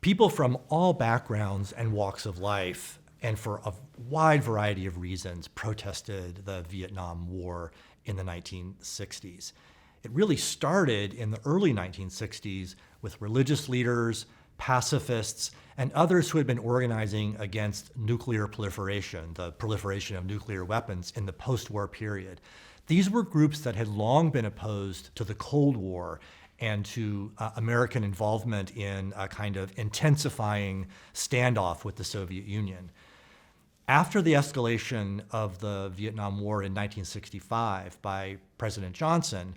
People from all backgrounds and walks of life, and for a wide variety of reasons, protested the Vietnam War in the 1960s. It really started in the early 1960s with religious leaders, pacifists, and others who had been organizing against nuclear proliferation, the proliferation of nuclear weapons in the post-war period. These were groups that had long been opposed to the Cold War and to American involvement in a kind of intensifying standoff with the Soviet Union. After the escalation of the Vietnam War in 1965 by President Johnson,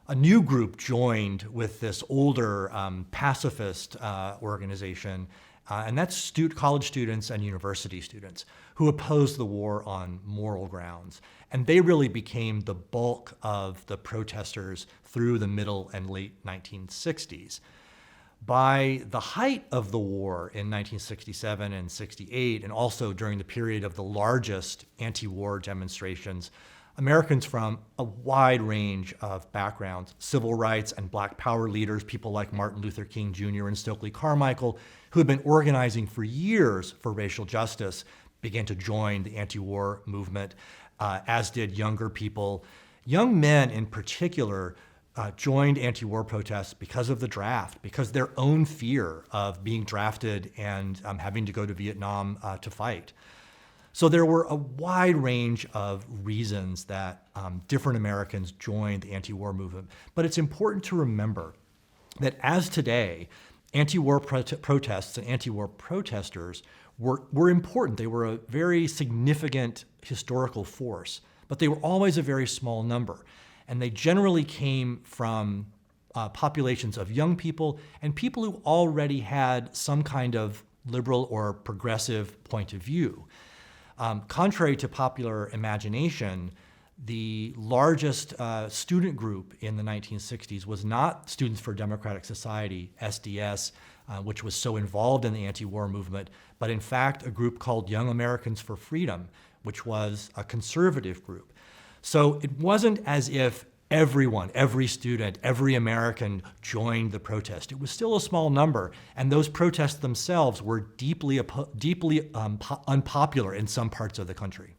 a new group joined with this older pacifist organization, and that's college students and university students who opposed the war on moral grounds. And they really became the bulk of the protesters through the middle and late 1960s. By the height of the war in 1967 and 68, and also during the period of the largest anti-war demonstrations, Americans from a wide range of backgrounds, civil rights and Black Power leaders, people like Martin Luther King Jr. and Stokely Carmichael, who had been organizing for years for racial justice, began to join the anti-war movement, as did younger people. Young men in particular joined anti-war protests because of the draft, because their own fear of being drafted and having to go to Vietnam to fight. So there were a wide range of reasons that different Americans joined the anti-war movement. But it's important to remember that as today, anti-war protests and anti-war protesters were important. They were a very significant historical force, but they were always a very small number. And they generally came from populations of young people and people who already had some kind of liberal or progressive point of view. Contrary to popular imagination, the largest student group in the 1960s was not Students for Democratic Society, SDS, which was so involved in the anti-war movement, but in fact a group called Young Americans for Freedom, which was a conservative group. So it wasn't as if everyone, every student, every American joined the protest. It was still a small number, and those protests themselves were deeply unpopular in some parts of the country.